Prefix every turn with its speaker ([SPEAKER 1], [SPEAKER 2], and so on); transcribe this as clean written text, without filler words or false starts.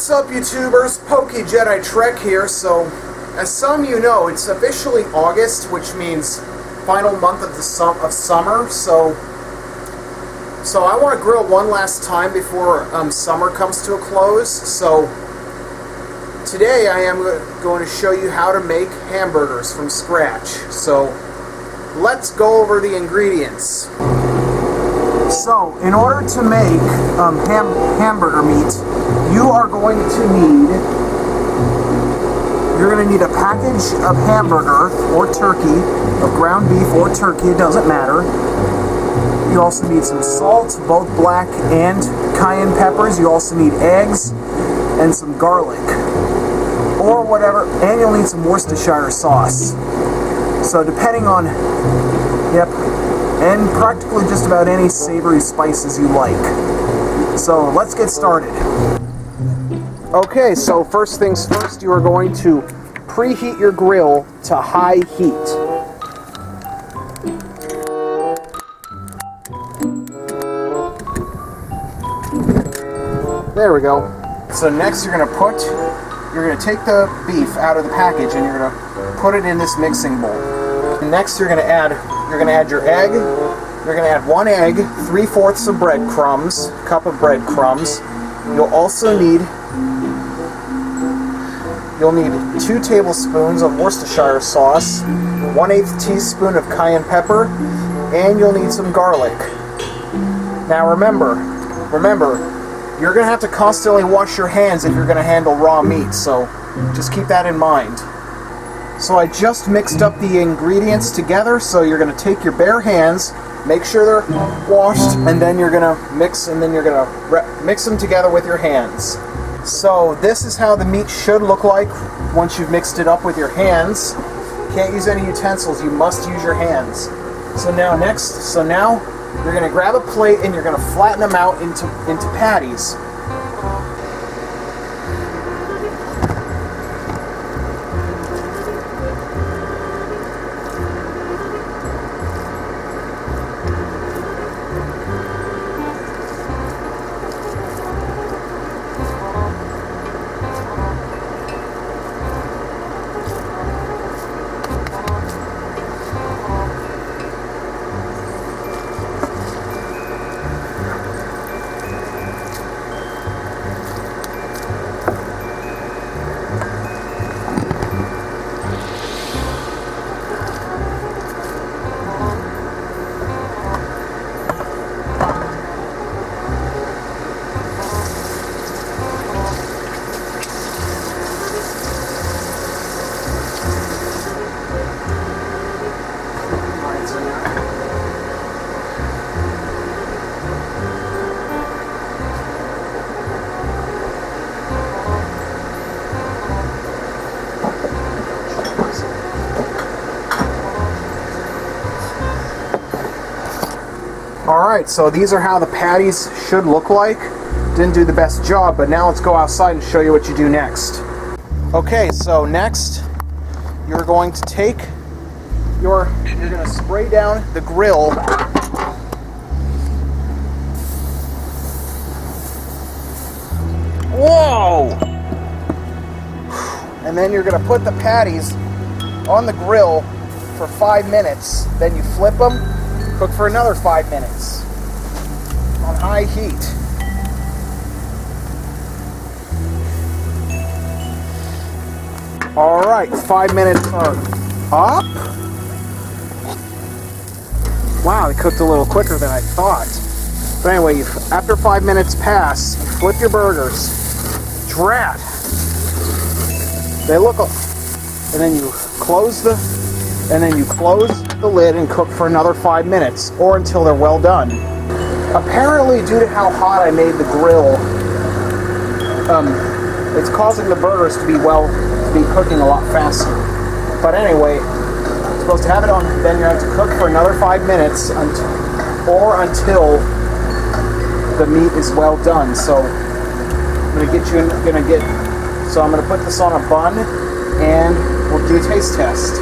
[SPEAKER 1] What's up, YouTubers? PokeJediTrek here. So, as some of you know, it's officially August, which means final month of the summer. So I want to grill one last time before summer comes to a close. So today I am going to show you how to make hamburgers from scratch. So let's go over the ingredients. So, in order to make hamburger meat, you are going to need, you're going to need a package of hamburger or turkey, of ground beef or turkey, it doesn't matter. You also need some salt, both black and cayenne peppers. You also need eggs and some garlic, or whatever, and you'll need some Worcestershire sauce. So depending on, and practically just about any savory spices you like. So let's get started. Okay, so first things first, you are going to preheat your grill to high heat. There we go. So next you're going to take the beef out of the package and you're going to put it in this mixing bowl. And next you're going to add your egg. You're going to add 1 egg, 3/4 of breadcrumbs, cup of breadcrumbs. You'll need 2 tablespoons of Worcestershire sauce, 1/8 teaspoon of cayenne pepper, and you'll need some garlic. Now remember, you're going to have to constantly wash your hands if you're going to handle raw meat, so just keep that in mind. So I just mixed up the ingredients together, so you're going to take your bare hands, make sure they're washed, and then you're going to mix them together with your hands. So this is how the meat should look like once you've mixed it up with your hands. Can't use any utensils, you must use your hands. So now you're going to grab a plate and you're going to flatten them out into patties. Alright, so these are how the patties should look like. Didn't do the best job, but now let's go outside and show you what you do next. Okay, so next you're going to you're going to spray down the grill . Whoa! And then you're going to put the patties on the grill for 5 minutes. Then you flip them, cook for another 5 minutes on high heat. Alright, 5 minutes are up. Wow, they cooked a little quicker than I thought. But anyway, after 5 minutes pass, you flip your burgers. Drat! They look, and then you close the lid and cook for another 5 minutes, or until they're well done. Apparently, due to how hot I made the grill, it's causing the burgers to be cooking a lot faster. But anyway, you're supposed to have it on, then you have to cook for another 5 minutes until the meat is well done. So I'm gonna put this on a bun and we'll do a taste test.